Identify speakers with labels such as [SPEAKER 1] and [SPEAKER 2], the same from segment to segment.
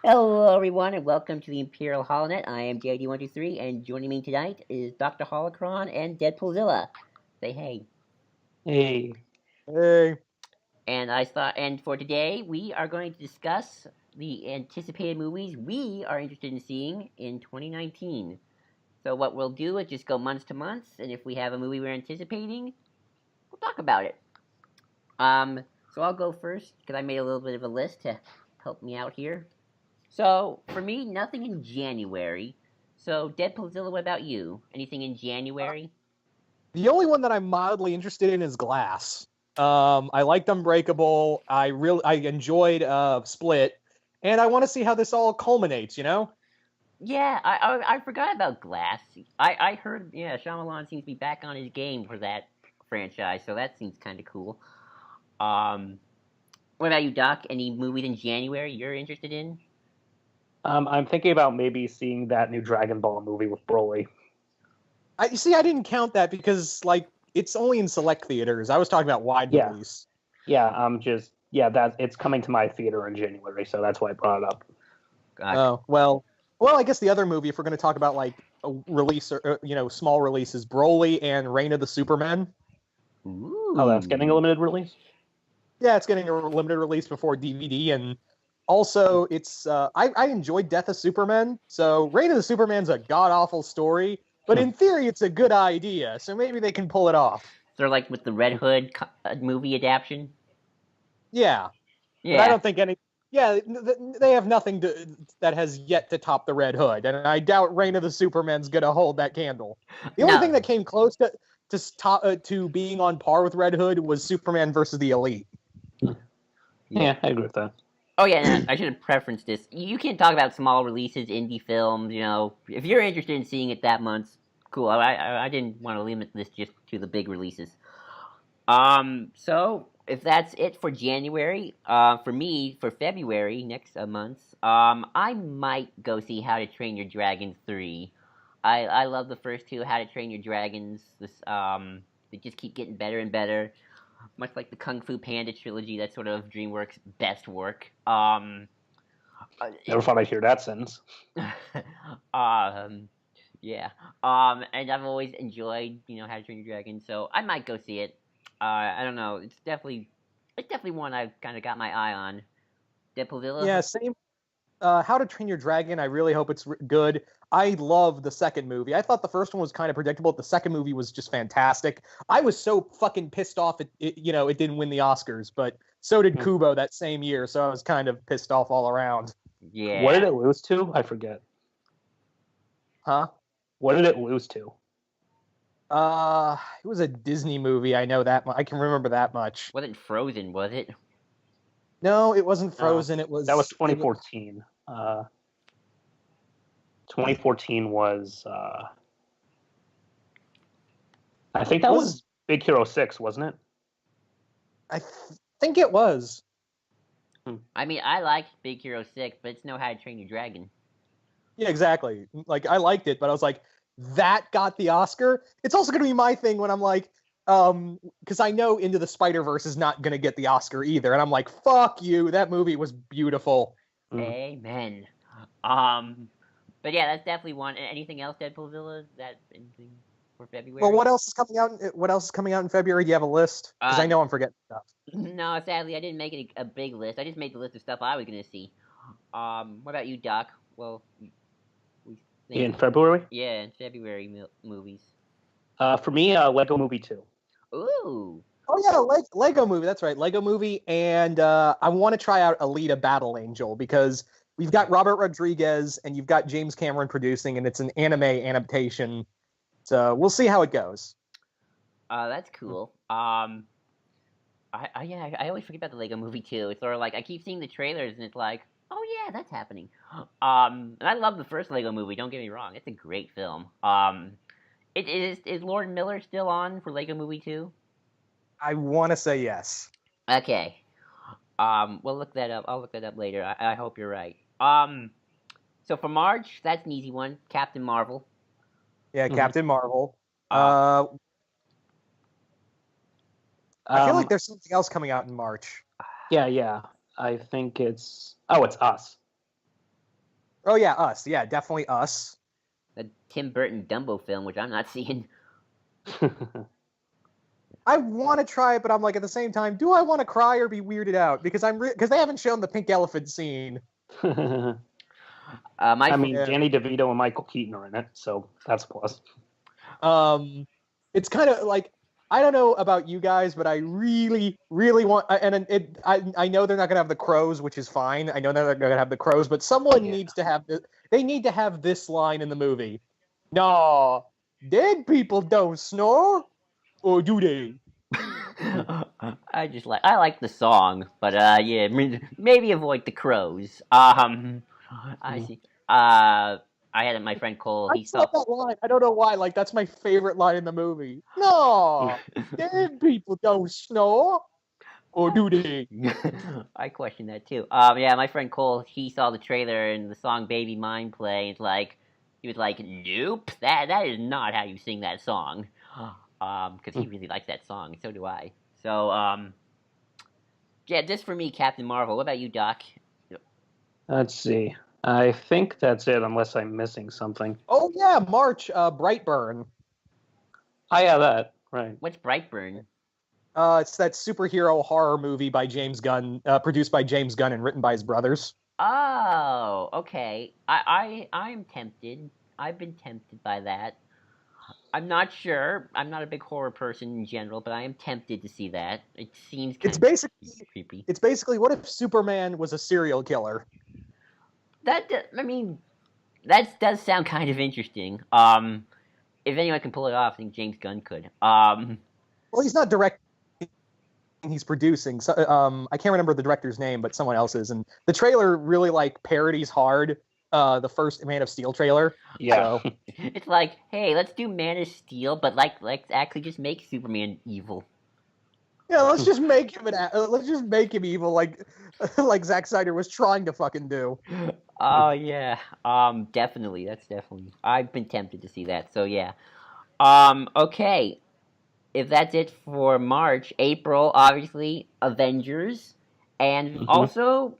[SPEAKER 1] Hello, everyone, and welcome to the Imperial Holonet. I am JD123, and joining me tonight is Dr. Holocron and Deadpoolzilla. Say hey.
[SPEAKER 2] Hey,
[SPEAKER 3] Hey,
[SPEAKER 1] And for today, we are going to discuss the anticipated movies we are interested in seeing in 2019. So what we'll do is just go months to months, and if we have a movie we're anticipating, we'll talk about it. So I'll go first because I made a little bit of a list to help me out here. So, for me, nothing in January. So, Deadpoolzilla, what about you? Anything in January?
[SPEAKER 3] the only one that I'm mildly interested in is Glass. I liked Unbreakable. I enjoyed Split, and I want to see how this all culminates.
[SPEAKER 1] Yeah, I forgot about Glass. I heard, yeah, Shyamalan seems to be back on his game for that franchise, so that seems kind of cool. Um, what about you, Doc? Any movies in January you're interested in?
[SPEAKER 2] I'm thinking about maybe seeing that new Dragon Ball movie with Broly.
[SPEAKER 3] You see, I didn't count that because it's only in select theaters. I was talking about wide
[SPEAKER 2] Yeah.
[SPEAKER 3] release.
[SPEAKER 2] Yeah, it's coming to my theater in January, so that's why I brought it up.
[SPEAKER 1] Gotcha.
[SPEAKER 3] Oh well, I guess the other movie, if we're going to talk about like a release or small releases, Broly and Reign of the Supermen.
[SPEAKER 1] Ooh.
[SPEAKER 2] Oh, that's getting a limited release?
[SPEAKER 3] Yeah, it's getting a limited release before DVD, and also it's I enjoyed Death of Superman, so Reign of the Superman's a god awful story, but in theory it's a good idea, so maybe they can pull it off.
[SPEAKER 1] Sort of like with the Red Hood movie adaptation?
[SPEAKER 3] Yeah, but I
[SPEAKER 1] Yeah.
[SPEAKER 3] don't think any. Yeah, they have nothing that has yet to top the Red Hood, and I doubt Reign of the Superman's gonna hold that candle. The only
[SPEAKER 1] No.
[SPEAKER 3] thing that came close to being on par with Red Hood was Superman versus the Elite.
[SPEAKER 2] Yeah, I agree with that.
[SPEAKER 1] Oh yeah, no, I should have preferenced this. You can talk about small releases, indie films. If you're interested in seeing it that month, cool. I didn't want to limit this just to the big releases. So if that's it for January, for me for February next month, I might go see How to Train Your Dragon 3. I love the first two How to Train Your Dragons. They just keep getting better and better, much like the Kung Fu Panda trilogy. That's sort of DreamWorks' best work.
[SPEAKER 2] Never thought I'd hear that sentence.
[SPEAKER 1] Yeah. And I've always enjoyed, How to Train Your Dragon, so I might go see it. I don't know. It's definitely one I've kind of got my eye on. Deadpoolzilla.
[SPEAKER 3] Yeah, same. How to Train Your Dragon. I really hope it's good. I love the second movie. I thought the first one was kind of predictable. The second movie was just fantastic. I was so fucking pissed off it didn't win the Oscars, but so did Kubo that same year. So I was kind of pissed off all around.
[SPEAKER 1] Yeah.
[SPEAKER 2] What did it lose to? I forget.
[SPEAKER 3] Huh?
[SPEAKER 2] What did it lose to?
[SPEAKER 3] It was a Disney movie. I know that. I can remember that much.
[SPEAKER 1] Wasn't Frozen, was it?
[SPEAKER 3] No, it wasn't Frozen. That was
[SPEAKER 2] 2014. 2014 was. I think that was Big Hero 6, wasn't it?
[SPEAKER 3] I think it was.
[SPEAKER 1] I mean, I liked Big Hero 6, but it's no How to Train Your Dragon.
[SPEAKER 3] Yeah, exactly. Like, I liked it, but I was like, that got the Oscar? It's also going to be my thing when I'm like, because I know Into the Spider-Verse is not going to get the Oscar either, and I'm like, fuck you, that movie was beautiful.
[SPEAKER 1] Amen. But yeah, that's definitely one. Anything else, Deadpoolzilla? That anything for February?
[SPEAKER 3] Well, what else is coming out? What else is coming out in February? Do you have a list? Because I know I'm forgetting stuff.
[SPEAKER 1] No, sadly, I didn't make a big list. I just made the list of stuff I was going to see. What about you, Doc? Well,
[SPEAKER 2] in February?
[SPEAKER 1] Yeah, in February movies.
[SPEAKER 2] For me, Lego Movie 2.
[SPEAKER 1] Ooh.
[SPEAKER 3] Oh yeah, Lego Movie. That's right, Lego Movie, and I want to try out Alita: Battle Angel because we've got Robert Rodriguez and you've got James Cameron producing, and it's an anime adaptation. So we'll see how it goes.
[SPEAKER 1] That's cool. I always forget about the Lego Movie too. It's sort of like I keep seeing the trailers and it's like, oh yeah, that's happening. And I love the first Lego Movie. Don't get me wrong; it's a great film. Is Lord Miller still on for Lego Movie 2?
[SPEAKER 3] I want to say yes.
[SPEAKER 1] Okay. We'll look that up. I'll look that up later. I hope you're right. So for March, that's an easy one. Captain Marvel.
[SPEAKER 3] Yeah, Captain Marvel. I feel like there's something else coming out in March.
[SPEAKER 2] Yeah. I think it's Us.
[SPEAKER 3] Oh yeah, Us. Yeah, definitely Us.
[SPEAKER 1] The Tim Burton Dumbo film, which I'm not seeing.
[SPEAKER 3] I want to try it, but I'm like at the same time, do I want to cry or be weirded out? Because because they haven't shown the pink elephant scene.
[SPEAKER 2] I mean,
[SPEAKER 3] Yeah.
[SPEAKER 2] Danny DeVito and Michael Keaton are in it, so that's a plus.
[SPEAKER 3] It's kind of like, I don't know about you guys, but I really, really want. I know they're not gonna have the crows, which is fine. I know they're not gonna have the crows, but someone needs to have this. They need to have this line in the movie. No, dead people don't snore, or do they?
[SPEAKER 1] I like the song, but yeah, maybe avoid the crows. I see. I had my friend Cole.
[SPEAKER 3] I saw that line. I don't know why. Like, that's my favorite line in the movie. No, dead people don't snore, or do they?
[SPEAKER 1] I question that too. Yeah, my friend Cole. He saw the trailer and the song "Baby Mine" play. It's like he was like, "Nope, that is not how you sing that song." Because he really likes that song, and so do I. So, yeah, just for me, Captain Marvel. What about you, Doc?
[SPEAKER 2] Let's see. I think that's it, unless I'm missing something.
[SPEAKER 3] Oh yeah, March, Brightburn.
[SPEAKER 2] Oh yeah, that right.
[SPEAKER 1] What's Brightburn?
[SPEAKER 3] It's that superhero horror movie by James Gunn, produced by James Gunn and written by his brothers.
[SPEAKER 1] Oh, okay. I'm tempted. I've been tempted by that. I'm not sure. I'm not a big horror person in general, but I am tempted to see that. It seems kind of creepy.
[SPEAKER 3] It's basically, what if Superman was a serial killer?
[SPEAKER 1] That does sound kind of interesting. If anyone can pull it off, I think James Gunn could.
[SPEAKER 3] Well, he's not directing; he's producing. So, I can't remember the director's name, but someone else is. And the trailer really parodies hard the first Man of Steel trailer.
[SPEAKER 2] Yeah,
[SPEAKER 3] so.
[SPEAKER 1] It's like, hey, let's do Man of Steel, but let's actually just make Superman evil.
[SPEAKER 3] Yeah, let's just make him evil, like Zack Snyder was trying to fucking do.
[SPEAKER 1] Oh yeah, definitely. That's definitely. I've been tempted to see that. So yeah. Okay. If that's it for March, April, obviously Avengers, and also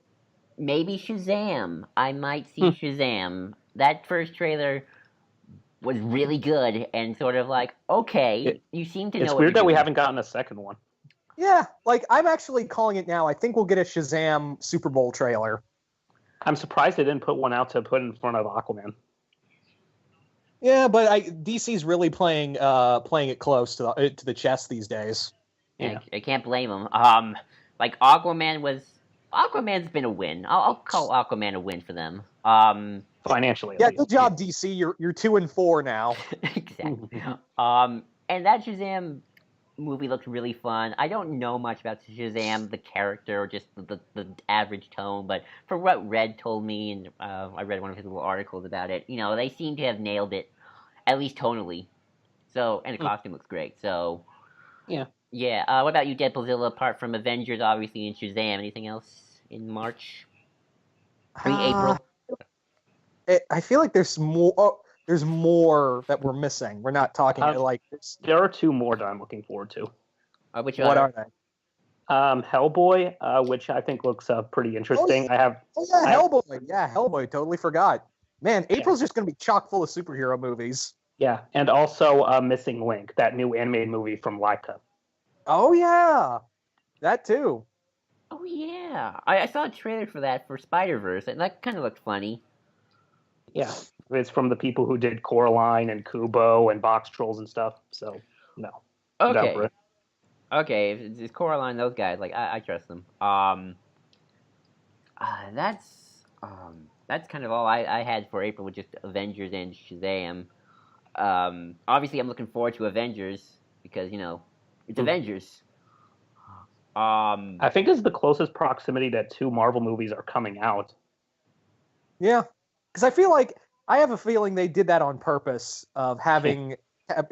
[SPEAKER 1] maybe Shazam. I might see Shazam. That first trailer was really good, and sort of like, okay, you seem to know.
[SPEAKER 2] It's
[SPEAKER 1] what
[SPEAKER 2] weird that
[SPEAKER 1] you're
[SPEAKER 2] we
[SPEAKER 1] doing.
[SPEAKER 2] haven't gotten a second one.
[SPEAKER 3] Yeah, I'm actually calling it now. I think we'll get a Shazam Super Bowl trailer.
[SPEAKER 2] I'm surprised they didn't put one out to put in front of Aquaman.
[SPEAKER 3] Yeah, but DC's really playing it close to the chest these days.
[SPEAKER 2] Yeah,
[SPEAKER 1] I can't blame them. Like Aquaman's been a win. I'll call Aquaman a win for them.
[SPEAKER 2] Financially.
[SPEAKER 3] Yeah, good job, DC. You're 2-4 now.
[SPEAKER 1] Exactly. And that Shazam movie looks really fun. I don't know much about Shazam, the character, or just the average tone, but for what Red told me, and I read one of his little articles about it, they seem to have nailed it, at least tonally. So, and the costume looks great. So,
[SPEAKER 2] yeah.
[SPEAKER 1] What about you, Deadpoolzilla? Apart from Avengers, obviously, and Shazam, anything else in March? April.
[SPEAKER 3] I feel like there's more. Oh, there's more that we're missing. We're not talking
[SPEAKER 2] There are two more that I'm looking forward to.
[SPEAKER 3] What are they?
[SPEAKER 2] Hellboy, which I think looks pretty interesting.
[SPEAKER 3] Hellboy. Yeah, Hellboy. Totally forgot. Man, April's just gonna be chock full of superhero movies.
[SPEAKER 2] Yeah, and also Missing Link, that new animated movie from Laika.
[SPEAKER 3] Oh yeah, that too.
[SPEAKER 1] Oh yeah, I saw a trailer for that for Spider-Verse, and that kind of looked funny.
[SPEAKER 2] Yeah, it's from the people who did Coraline and Kubo and Box Trolls and stuff. So no.
[SPEAKER 1] Okay. Okay, if it's Coraline, those guys, I trust them. That's kind of all I had for April with just Avengers and Shazam. Obviously, I'm looking forward to Avengers because it's Avengers.
[SPEAKER 2] I think it's the closest proximity that two Marvel movies are coming out.
[SPEAKER 3] Yeah, because I have a feeling they did that on purpose of having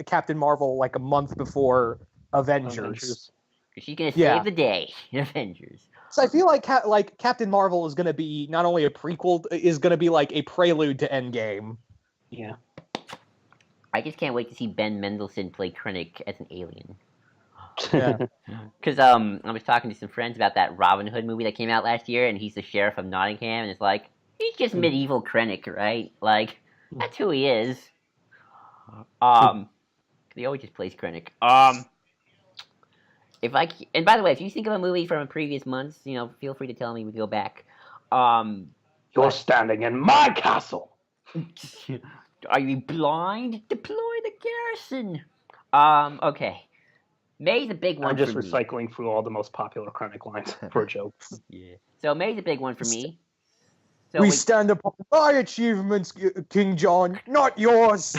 [SPEAKER 3] Captain Marvel a month before Avengers.
[SPEAKER 1] She's gonna save the day in Avengers.
[SPEAKER 3] So I feel like Captain Marvel is gonna be not only a prequel, is gonna be a prelude to Endgame.
[SPEAKER 2] Yeah.
[SPEAKER 1] I just can't wait to see Ben Mendelsohn play Krennic as an alien.
[SPEAKER 3] Yeah.
[SPEAKER 1] Because I was talking to some friends about that Robin Hood movie that came out last year, and he's the sheriff of Nottingham, and it's like, He's just medieval Krennic, right? Like, that's who he is. He always just plays Krennic. And by the way, if you think of a movie from a previous month, feel free to tell me. We go back.
[SPEAKER 2] You're standing in my castle.
[SPEAKER 1] Are you blind? Deploy the garrison. Okay. May's a big one.
[SPEAKER 2] I'm just
[SPEAKER 1] for
[SPEAKER 2] recycling through all the most popular Krennic lines for a joke.
[SPEAKER 1] Yeah. So May's a big one for me.
[SPEAKER 3] So we stand upon my achievements, King John, not yours.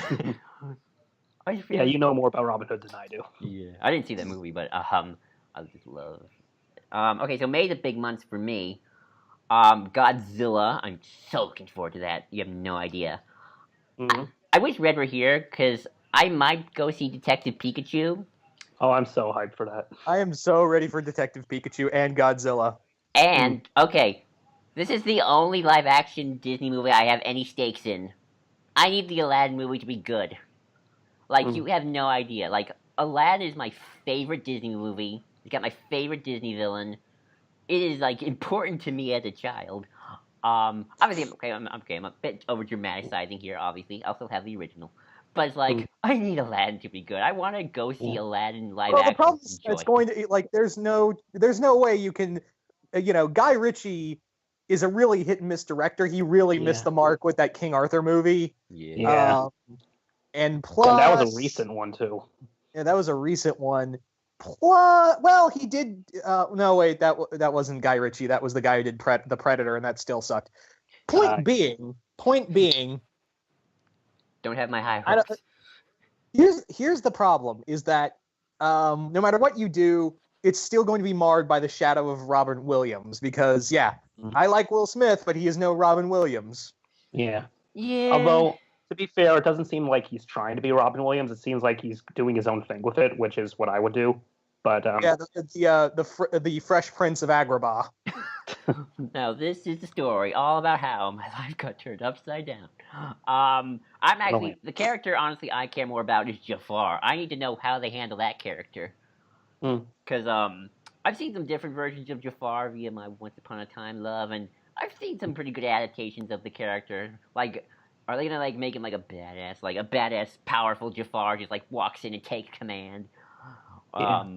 [SPEAKER 2] Yeah, you know more about Robin Hood than I do.
[SPEAKER 1] Yeah, I didn't see that movie, but I just love. Okay, so May's a big month for me. Godzilla, I'm so looking forward to that. You have no idea.
[SPEAKER 2] Mm-hmm.
[SPEAKER 1] I wish Red were here because I might go see Detective Pikachu.
[SPEAKER 2] Oh, I'm so hyped for that.
[SPEAKER 3] I am so ready for Detective Pikachu and Godzilla.
[SPEAKER 1] And okay, this is the only live-action Disney movie I have any stakes in. I need the Aladdin movie to be good. Like, you have no idea. Like, Aladdin is my favorite Disney movie. It's got my favorite Disney villain. It is, like, important to me as a child. Obviously, I'm a bit over dramatizing here, obviously. I also have the original. But it's like, I need Aladdin to be good. I want to go see Aladdin live action.
[SPEAKER 3] The problem is it's going to, like, there's no way you can, Guy Ritchie is a really hit and miss director. He really missed the mark with that King Arthur movie.
[SPEAKER 2] Yeah.
[SPEAKER 3] And plus,
[SPEAKER 2] and that was a recent one too.
[SPEAKER 3] Yeah, that was a recent one. Plus, well, he did. No, wait, that wasn't Guy Ritchie. That was the guy who did the Predator, and that still sucked. Point being,
[SPEAKER 1] don't have my high hopes.
[SPEAKER 3] Here's the problem: is that no matter what you do, it's still going to be marred by the shadow of Robin Williams. Because I like Will Smith, but he is no Robin Williams.
[SPEAKER 2] Yeah.
[SPEAKER 1] Yeah.
[SPEAKER 2] Although, to be fair, it doesn't seem like he's trying to be Robin Williams. It seems like he's doing his own thing with it, which is what I would do. But
[SPEAKER 3] the Fresh Prince of Agrabah.
[SPEAKER 1] Now this is the story all about how my life got turned upside down. I'm actually the character. Honestly, I care more about is Jafar. I need to know how they handle that character. Because I've seen some different versions of Jafar via my Once Upon a Time love, and I've seen some pretty good adaptations of the character. Like, are they gonna make him like a badass, powerful Jafar just walks in and takes command?
[SPEAKER 3] Are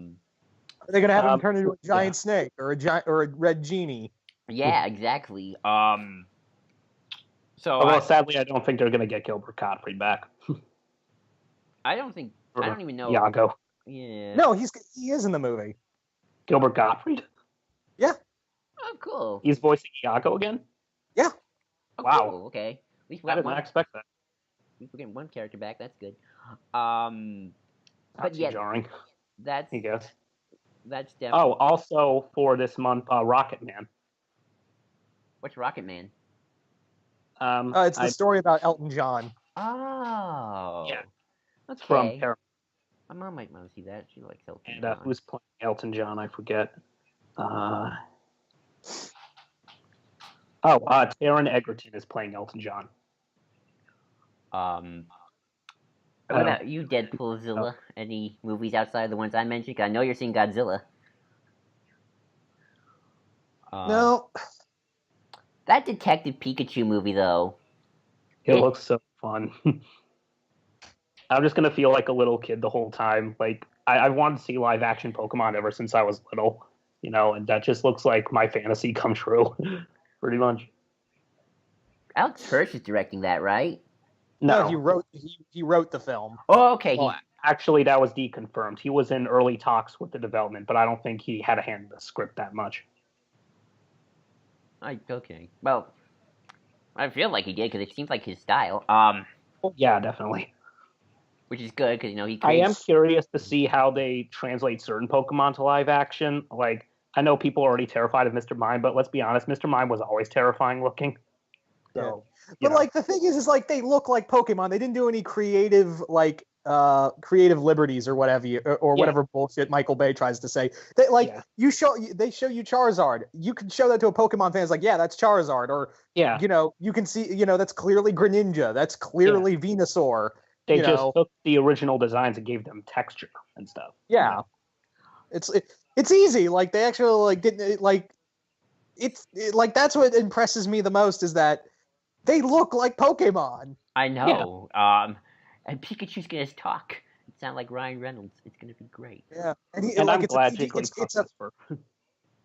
[SPEAKER 3] they gonna have him turn into a giant snake or a red genie?
[SPEAKER 1] Yeah, exactly.
[SPEAKER 2] Sadly, I don't think they're gonna get Gilbert Gottfried back.
[SPEAKER 1] I don't even know.
[SPEAKER 2] Iago.
[SPEAKER 1] Yeah.
[SPEAKER 3] No, he is in the movie.
[SPEAKER 2] Gilbert Gottfried?
[SPEAKER 3] Yeah.
[SPEAKER 1] Oh, cool.
[SPEAKER 2] He's voicing Iago again?
[SPEAKER 3] Yeah.
[SPEAKER 1] Oh,
[SPEAKER 2] wow.
[SPEAKER 1] Cool. Okay. At least
[SPEAKER 2] I did not expect that.
[SPEAKER 1] We're getting one character back. That's good.
[SPEAKER 2] But yeah, jarring.
[SPEAKER 1] That's.
[SPEAKER 2] I guess.
[SPEAKER 1] That's definitely.
[SPEAKER 2] Oh, also for this month, Rocket Man.
[SPEAKER 1] What's Rocket Man?
[SPEAKER 3] It's the story about Elton John.
[SPEAKER 1] Oh.
[SPEAKER 2] Yeah.
[SPEAKER 1] Okay.
[SPEAKER 2] From Paramount.
[SPEAKER 1] My mom might want to see that. She likes Elton
[SPEAKER 2] and,
[SPEAKER 1] John.
[SPEAKER 2] Who's playing Elton John? I forget. Taron Egerton is playing Elton John.
[SPEAKER 1] What about you, Deadpoolzilla? Any movies outside of the ones I mentioned? 'Cause I know you're seeing Godzilla.
[SPEAKER 3] No.
[SPEAKER 1] That Detective Pikachu movie, though.
[SPEAKER 2] It looks so fun. I'm just gonna feel like a little kid the whole time. Like I wanted to see live action Pokemon ever since I was little, and that just looks like my fantasy come true, pretty much.
[SPEAKER 1] Alex Hirsch is directing that, right?
[SPEAKER 3] No, he wrote the film.
[SPEAKER 1] Oh, okay.
[SPEAKER 2] Well, actually, that was deconfirmed. He was in early talks with the development, but I don't think he had a hand in the script that much.
[SPEAKER 1] Okay. Well, I feel like he did because it seems like his style.
[SPEAKER 2] Yeah, definitely.
[SPEAKER 1] Which is good because he.
[SPEAKER 2] I am curious to see how they translate certain Pokemon to live action. Like, I know people are already terrified of Mr. Mime, but let's be honest, Mr. Mime was always terrifying looking. So,
[SPEAKER 3] but the thing is they look like Pokemon. They didn't do any creative creative liberties or whatever whatever bullshit Michael Bay tries to say. They they show you Charizard. You can show that to a Pokemon fan. It's like, yeah, that's Charizard, or you can see that's clearly Greninja. That's clearly Venusaur.
[SPEAKER 2] They just took the original designs and gave them texture and stuff.
[SPEAKER 3] Yeah, it's easy. Like they actually didn't like that's what impresses me the most is that they look like Pokemon.
[SPEAKER 1] I know. And Pikachu's gonna talk. It sounds like Ryan Reynolds. It's gonna be great.
[SPEAKER 3] Yeah,
[SPEAKER 2] and I'm glad Jigglypuff whisper.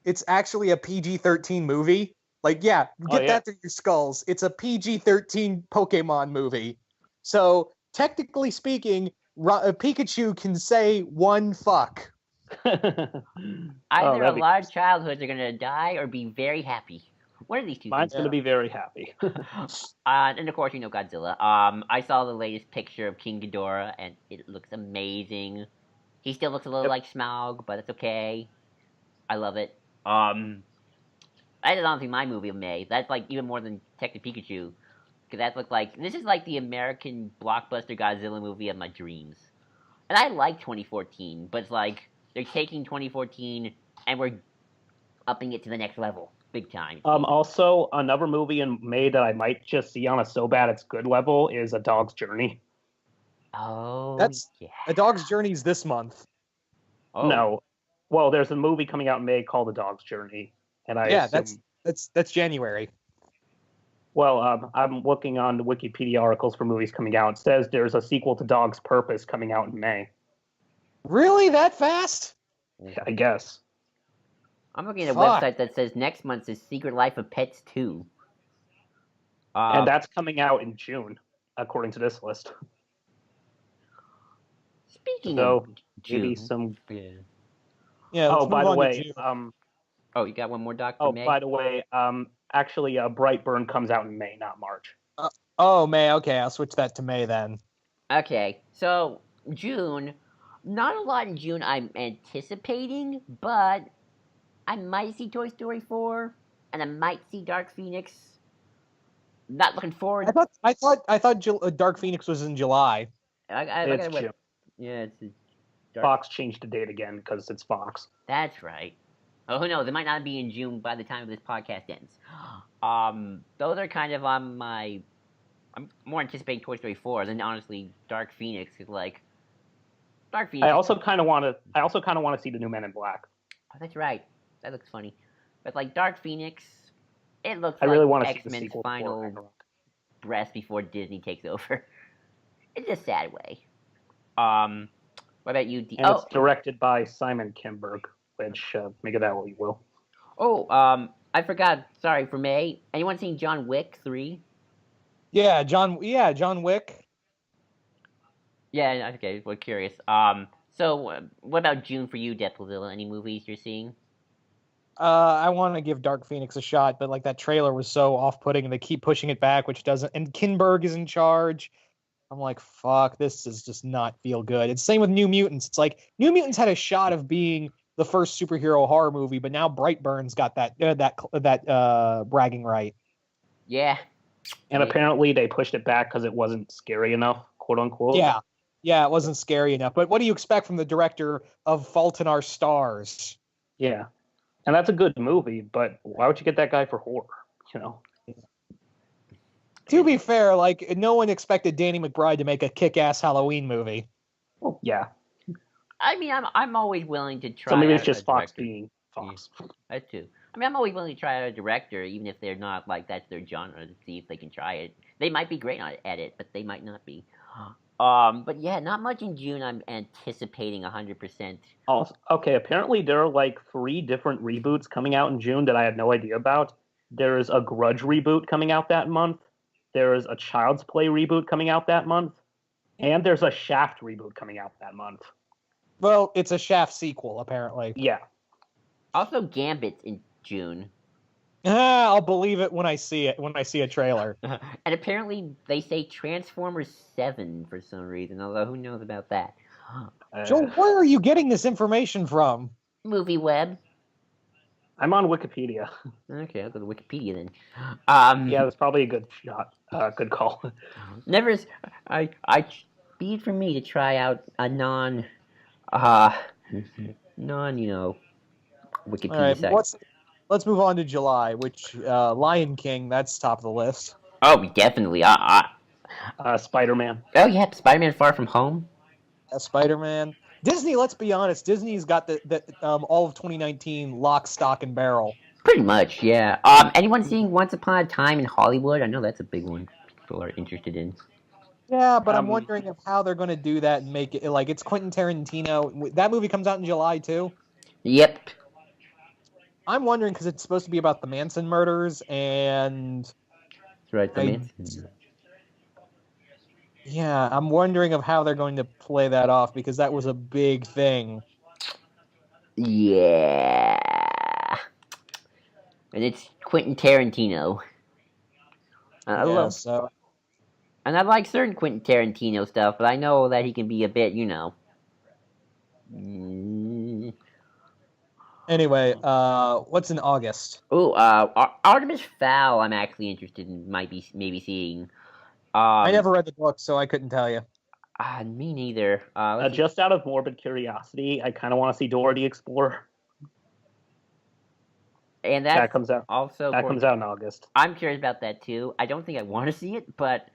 [SPEAKER 3] It's actually a PG-13 movie. Like, yeah, get that through your skulls. It's a PG-13 Pokemon movie. So, technically speaking, Pikachu can say one fuck.
[SPEAKER 1] Either a lot of childhoods are gonna die or be very happy. What are these two?
[SPEAKER 2] Mine's gonna be very happy.
[SPEAKER 1] And of course, Godzilla. I saw the latest picture of King Ghidorah, and it looks amazing. He still looks a little like Smaug, but it's okay. I love it. That is honestly my movie of May. That's like even more than Detective Pikachu, because that looks like this is like the American blockbuster Godzilla movie of my dreams. And I like 2014, but it's like they're taking 2014 and we're upping it to the next level, big time.
[SPEAKER 2] Also, another movie in May that I might just see on a so bad it's good level is A Dog's Journey.
[SPEAKER 1] Oh,
[SPEAKER 3] that's
[SPEAKER 1] yeah.
[SPEAKER 3] A Dog's Journey's this month.
[SPEAKER 2] Oh. No, well, there's a movie coming out in May called A Dog's Journey, and
[SPEAKER 3] that's January.
[SPEAKER 2] Well, I'm looking on the Wikipedia articles for movies coming out. It says there's a sequel to Dog's Purpose coming out in May.
[SPEAKER 3] Really, that fast?
[SPEAKER 2] I guess.
[SPEAKER 1] I'm looking at a website that says next month is Secret Life of Pets 2.
[SPEAKER 2] And that's coming out in June, according to this list.
[SPEAKER 1] Speaking of June.
[SPEAKER 2] Maybe some...
[SPEAKER 3] Yeah,
[SPEAKER 2] oh, by the way...
[SPEAKER 1] oh, you got one more doc for May?
[SPEAKER 2] Oh, by the way, actually, Brightburn comes out in May, not March.
[SPEAKER 3] May. Okay, I'll switch that to May then.
[SPEAKER 1] Okay, so June... Not a lot in June I'm anticipating, but I might see Toy Story 4, and I might see Dark Phoenix. Not looking forward.
[SPEAKER 3] I thought Dark Phoenix was in July.
[SPEAKER 2] It's June.
[SPEAKER 1] Yeah, it's
[SPEAKER 2] Fox changed the date again because it's Fox.
[SPEAKER 1] That's right. Oh, who knows? It might not be in June by the time this podcast ends. Those are kind of on my. I'm more anticipating Toy Story 4 than honestly Dark Phoenix. Cause like Dark Phoenix.
[SPEAKER 2] I also kind of want to see the new Men in Black.
[SPEAKER 1] Oh, that's right. That looks funny. But like Dark Phoenix, it looks
[SPEAKER 2] I
[SPEAKER 1] like
[SPEAKER 2] really want to
[SPEAKER 1] X-Men's
[SPEAKER 2] see the
[SPEAKER 1] final breath before Disney takes over. It's a sad way. What about you?
[SPEAKER 2] It's directed by Simon Kinberg, which make of that what you will.
[SPEAKER 1] Oh, I forgot. Sorry, for May. Anyone seen John Wick 3?
[SPEAKER 3] Yeah, John Wick.
[SPEAKER 1] Yeah, okay, we're curious. So, what about June for you, Deathzilla? Any movies you're seeing?
[SPEAKER 3] I want to give Dark Phoenix a shot, but like that trailer was so off-putting, and they keep pushing it back, which doesn't. And Kinberg is in charge. I'm like, fuck, this does just not feel good. It's the same with New Mutants. It's like New Mutants had a shot of being the first superhero horror movie, but now Brightburn's got that bragging right.
[SPEAKER 1] Yeah.
[SPEAKER 2] And apparently they pushed it back because it wasn't scary enough, quote unquote.
[SPEAKER 3] Yeah, it wasn't scary enough. But what do you expect from the director of Fault in Our Stars?
[SPEAKER 2] Yeah. And that's a good movie, but why would you get that guy for horror? You know?
[SPEAKER 3] To be fair, like, no one expected Danny McBride to make a kick-ass Halloween movie.
[SPEAKER 2] Well, yeah.
[SPEAKER 1] I mean, I'm always willing to try.
[SPEAKER 2] So maybe it's just Fox being Fox.
[SPEAKER 1] Yeah, that too. I mean, I'm always willing to try out a director, even if they're not like that's their genre, to see if they can try it. They might be great at it, but they might not be. But yeah, not much in June. I'm anticipating 100%.
[SPEAKER 2] Oh, okay. Apparently, there are like 3 different reboots coming out in June that I had no idea about. There's a Grudge reboot coming out that month. There's a Child's Play reboot coming out that month, and there's a Shaft reboot coming out that month.
[SPEAKER 3] Well, it's a Shaft sequel, apparently.
[SPEAKER 2] Yeah.
[SPEAKER 1] Also, Gambit's in June.
[SPEAKER 3] I'll believe it when I see it. When I see a trailer.
[SPEAKER 1] And apparently, they say Transformers 7 for some reason. Although, who knows about that?
[SPEAKER 3] Joel, where are you getting this information from?
[SPEAKER 1] Movie Web.
[SPEAKER 2] I'm on Wikipedia.
[SPEAKER 1] Okay, I'll go to Wikipedia then.
[SPEAKER 2] Yeah, that's probably a good shot. Good call.
[SPEAKER 1] Be it for me to try out a non, Wikipedia site.
[SPEAKER 3] Let's move on to July, which Lion King, that's top of the list.
[SPEAKER 1] Oh, definitely.
[SPEAKER 2] Spider-Man.
[SPEAKER 1] Oh, yeah, Spider-Man Far From Home.
[SPEAKER 3] Spider-Man. Disney, let's be honest, Disney's got the all of 2019 lock, stock, and barrel.
[SPEAKER 1] Pretty much, yeah. Anyone seeing Once Upon a Time in Hollywood? I know that's a big one people are interested in.
[SPEAKER 3] Yeah, but I'm wondering of how they're going to do that and make it like it's Quentin Tarantino. That movie comes out in July too.
[SPEAKER 1] Yep.
[SPEAKER 3] I'm wondering because it's supposed to be about the Manson murders, and
[SPEAKER 1] That's right, the Manson.
[SPEAKER 3] yeah, I'm wondering of how they're going to play that off because that was a big thing.
[SPEAKER 1] Yeah. And it's Quentin Tarantino. I love,
[SPEAKER 3] So
[SPEAKER 1] and I like certain Quentin Tarantino stuff, but I know that he can be a bit,
[SPEAKER 3] anyway, what's in August?
[SPEAKER 1] Artemis Fowl. I'm actually interested in, maybe seeing.
[SPEAKER 3] I never read the book, so I couldn't tell you.
[SPEAKER 1] Me neither.
[SPEAKER 2] Just out of morbid curiosity, I kind of want to see Dora the Explorer.
[SPEAKER 1] And
[SPEAKER 2] that comes out.
[SPEAKER 1] Also,
[SPEAKER 2] that comes out in August.
[SPEAKER 1] I'm curious about that too. I don't think I want to see it, but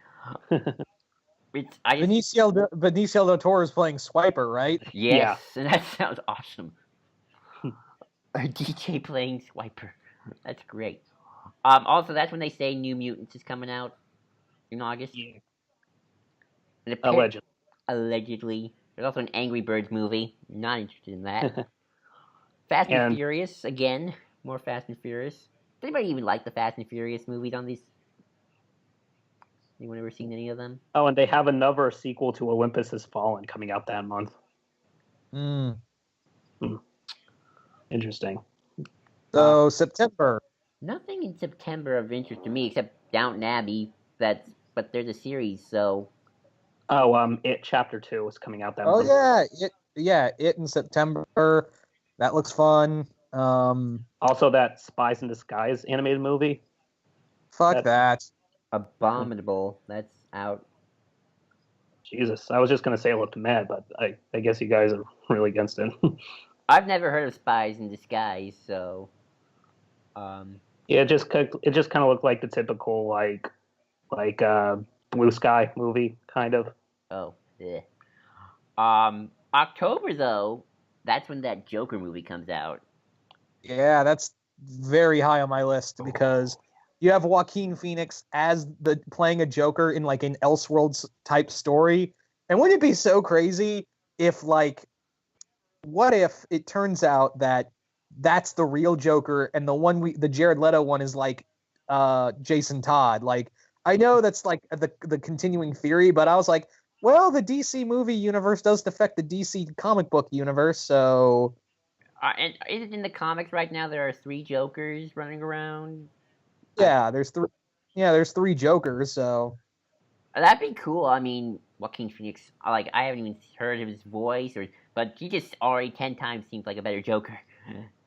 [SPEAKER 3] Benicio del Toro is playing Swiper, right?
[SPEAKER 1] Yes, yeah. And that sounds awesome. A DJ playing Swiper. That's great. Also, that's when they say New Mutants is coming out in August.
[SPEAKER 2] Yeah.
[SPEAKER 1] Allegedly. There's also an Angry Birds movie. Not interested in that. Fast and Furious again. More Fast and Furious. Does anybody even like the Fast and Furious movies on these? Anyone ever seen any of them?
[SPEAKER 2] Oh, and they have another sequel to Olympus Has Fallen coming out that month. Interesting.
[SPEAKER 3] So September.
[SPEAKER 1] Nothing in September of interest to me except Downton Abbey. But there's a series, so.
[SPEAKER 2] It Chapter 2 is coming out that month.
[SPEAKER 3] It in September. That looks fun.
[SPEAKER 2] Also, that Spies in Disguise animated movie.
[SPEAKER 3] Fuck that.
[SPEAKER 1] Abominable. That's out.
[SPEAKER 2] Jesus, I was just gonna say it looked mad, but I guess you guys are really against it.
[SPEAKER 1] I've never heard of Spies in Disguise, so.
[SPEAKER 2] Yeah, it just kind of looked like the typical like Blue Sky movie, kind of.
[SPEAKER 1] Oh, yeah. October though, that's when that Joker movie comes out.
[SPEAKER 3] Yeah, that's very high on my list because you have Joaquin Phoenix as playing a Joker in like an Elseworlds type story. And wouldn't it be so crazy if what if it turns out that that's the real Joker and the Jared Leto one is like Jason Todd? Like, I know that's like the continuing theory, but I was like, well, the DC movie universe does affect the DC comic book universe, so.
[SPEAKER 1] And is it in the comics right now? There are 3 Jokers running around.
[SPEAKER 3] Yeah, there's 3. Yeah, there's 3 Jokers. So
[SPEAKER 1] that'd be cool. I mean, Joaquin Phoenix. I haven't even heard his voice, but he just already 10 times seems like a better Joker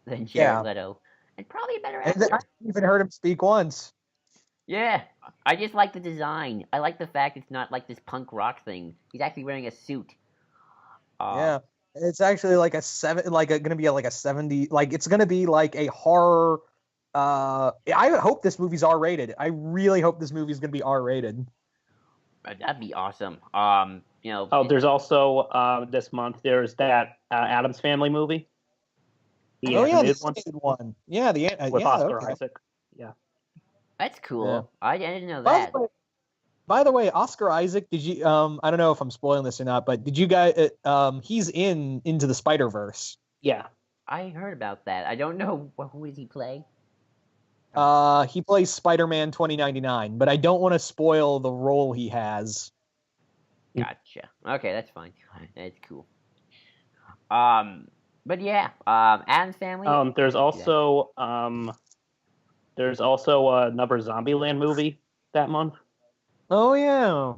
[SPEAKER 1] than Jared Leto, and probably a better actor.
[SPEAKER 3] I haven't even heard him speak once.
[SPEAKER 1] Yeah, I just like the design. I like the fact it's not like this punk rock thing. He's actually wearing a suit.
[SPEAKER 3] Yeah, it's actually like gonna be like a 70. Like it's gonna be like a horror. I hope this movie's R-rated. I really hope this movie's gonna be R-rated.
[SPEAKER 1] That'd be awesome.
[SPEAKER 2] Oh, there's also this month. There's that Addams Family movie.
[SPEAKER 3] The animated one. Yeah,
[SPEAKER 2] with Oscar Isaac. Yeah.
[SPEAKER 1] That's cool. Yeah. I didn't know
[SPEAKER 3] that. By the way, Oscar Isaac, did you I don't know if I'm spoiling this or not, but did you guys he's in Into the Spider-Verse.
[SPEAKER 2] Yeah.
[SPEAKER 1] I heard about that. I don't know who does he play?
[SPEAKER 3] He plays Spider-Man 2099, but I don't want to spoil the role he has.
[SPEAKER 1] Gotcha. Okay, that's fine. That's cool. But yeah, Addams Family.
[SPEAKER 2] There's also another Zombieland movie that month.
[SPEAKER 3] Oh yeah,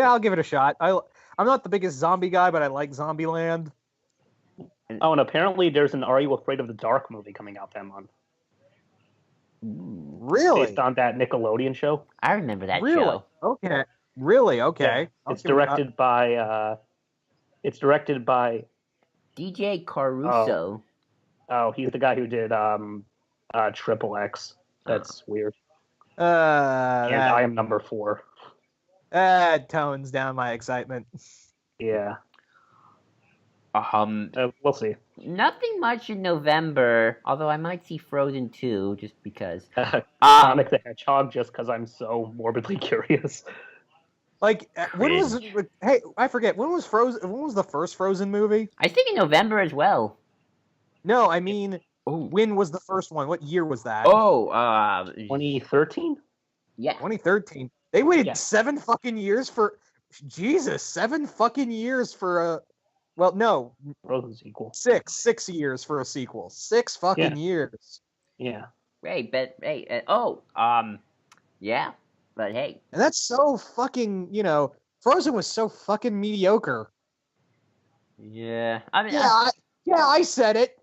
[SPEAKER 3] I'll give it a shot. I'm not the biggest zombie guy, but I like Zombieland.
[SPEAKER 2] Oh, and apparently there's an Are You Afraid of the Dark movie coming out that month.
[SPEAKER 3] Really?
[SPEAKER 2] Based on that Nickelodeon show.
[SPEAKER 1] I remember that show.
[SPEAKER 3] Okay. Really? Okay.
[SPEAKER 2] Yeah. It's directed by
[SPEAKER 1] DJ Caruso.
[SPEAKER 2] Oh, he's the guy who did Triple X. That's weird. And I Am Number 4.
[SPEAKER 3] That tones down my excitement.
[SPEAKER 2] Yeah. We'll see.
[SPEAKER 1] Nothing much in November, although I might see Frozen 2 just because.
[SPEAKER 2] Sonic the Hedgehog, just because I'm so morbidly curious.
[SPEAKER 3] Like, when was?
[SPEAKER 1] Cringe.
[SPEAKER 3] Hey, I forget. When was Frozen? When was the first Frozen movie?
[SPEAKER 1] I think in November as well.
[SPEAKER 3] No, I mean,
[SPEAKER 1] Oh,
[SPEAKER 3] when was the first one? What year was that?
[SPEAKER 2] 2013?
[SPEAKER 1] Yeah.
[SPEAKER 3] 2013. They waited
[SPEAKER 2] Yeah.
[SPEAKER 3] 7 fucking years for. Jesus, 7 fucking years for a. Well, no,
[SPEAKER 2] Frozen sequel.
[SPEAKER 3] 6 years for a sequel. 6 fucking years.
[SPEAKER 2] Yeah.
[SPEAKER 1] Hey, but hey, yeah, but hey,
[SPEAKER 3] And that's so fucking, Frozen was so fucking mediocre.
[SPEAKER 1] yeah. I mean,
[SPEAKER 3] I said it.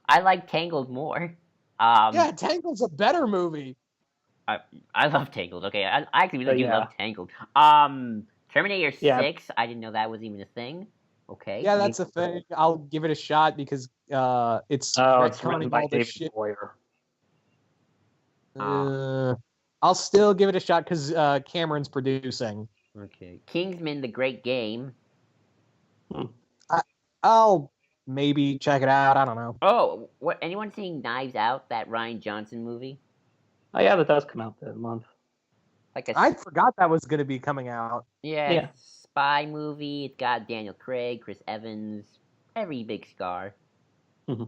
[SPEAKER 1] I like Tangled more.
[SPEAKER 3] Yeah, Tangled's a better movie.
[SPEAKER 1] I love Tangled. Okay, I actually really do
[SPEAKER 2] Yeah.
[SPEAKER 1] love Tangled. Terminator
[SPEAKER 2] Yeah.
[SPEAKER 1] 6. I didn't know that was even a thing. Okay.
[SPEAKER 3] Yeah, that's a thing. I'll give it a shot because it's
[SPEAKER 2] It's written
[SPEAKER 3] retconning
[SPEAKER 2] by
[SPEAKER 3] all this
[SPEAKER 2] David
[SPEAKER 3] shit.
[SPEAKER 2] Boyer.
[SPEAKER 3] I'll still give it a shot because Cameron's producing.
[SPEAKER 1] Okay. Kingsman: The Great Game.
[SPEAKER 3] I'll maybe check it out. I don't know.
[SPEAKER 1] Oh, what? Anyone seeing Knives Out? That Rian Johnson movie?
[SPEAKER 2] Oh yeah, that does come out this month.
[SPEAKER 1] Like a
[SPEAKER 3] I forgot that was going to be coming out.
[SPEAKER 1] yeah,
[SPEAKER 2] Yeah.
[SPEAKER 1] spy movie. It's got Daniel Craig, Chris Evans, every big star.
[SPEAKER 2] Yeah,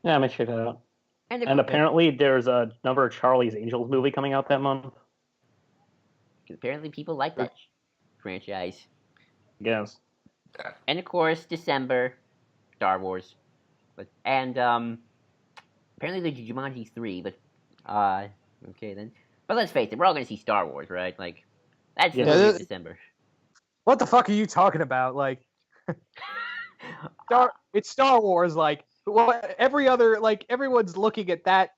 [SPEAKER 2] I'm gonna check that out.
[SPEAKER 1] And
[SPEAKER 2] apparently, there's another Charlie's Angels movie coming out that month.
[SPEAKER 1] apparently people like that franchise.
[SPEAKER 2] Yes.
[SPEAKER 1] And of course, December, Star Wars, and apparently there's Jumanji 3. But okay then. But let's face it, we're all gonna see Star Wars, right? Like that's the movie of December.
[SPEAKER 3] What the fuck are you talking about? Like, it's Star Wars. Like, every other, like, everyone's looking at that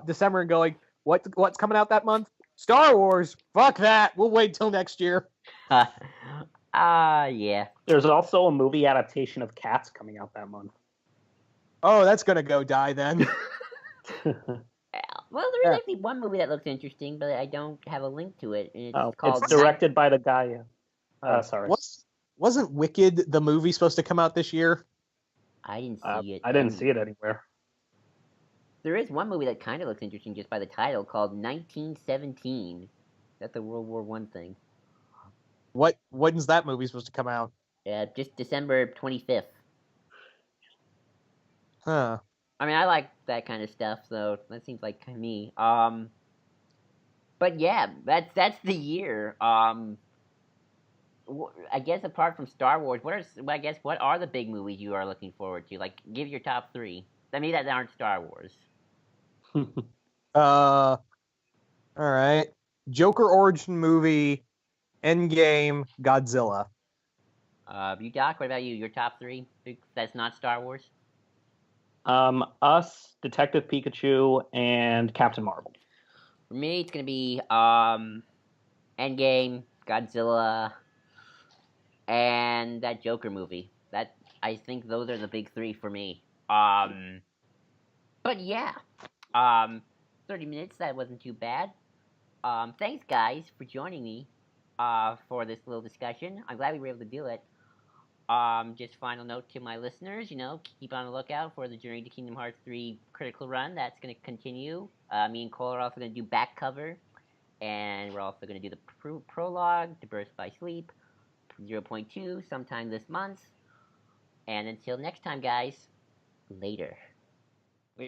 [SPEAKER 3] December and going, what's coming out that month? Star Wars. Fuck that. We'll wait till next year.
[SPEAKER 1] Yeah.
[SPEAKER 2] There's also a movie adaptation of Cats coming out that month.
[SPEAKER 3] Oh, that's gonna go die then.
[SPEAKER 1] Well, there is actually one movie that looks interesting, but I don't have a link to it. And
[SPEAKER 2] it's directed by the guy. Sorry.
[SPEAKER 3] Wasn't Wicked the movie supposed to come out this year?
[SPEAKER 1] I didn't see it.
[SPEAKER 2] I didn't see it anywhere.
[SPEAKER 1] There is one movie that kind of looks interesting just by the title called 1917. That's a World War I thing.
[SPEAKER 3] When's that movie supposed to come out?
[SPEAKER 1] Just December 25th.
[SPEAKER 3] Huh.
[SPEAKER 1] I mean, I like that kind of stuff, so that seems like me. But yeah, that's the year. I guess apart from Star Wars, what are the big movies you are looking forward to? Like, give your top 3. I mean, that aren't Star Wars.
[SPEAKER 3] All right. Joker origin movie, Endgame, Godzilla.
[SPEAKER 1] You Doc, what about you? Your top 3? That's not Star Wars.
[SPEAKER 2] Us, Detective Pikachu, and Captain Marvel.
[SPEAKER 1] For me, it's gonna be Endgame, Godzilla, and that Joker movie. That I think those are the big 3 for me. But yeah, 30 minutes. That wasn't too bad. Thanks guys for joining me for this little discussion. I'm glad we were able to do it. Just final note to my listeners, keep on the lookout for the Journey to Kingdom Hearts 3 critical run. That's going to continue. Me and Cole are also going to do back cover, and we're also going to do the prologue to Burst by Sleep 0.2 sometime this month. And until next time, guys, later.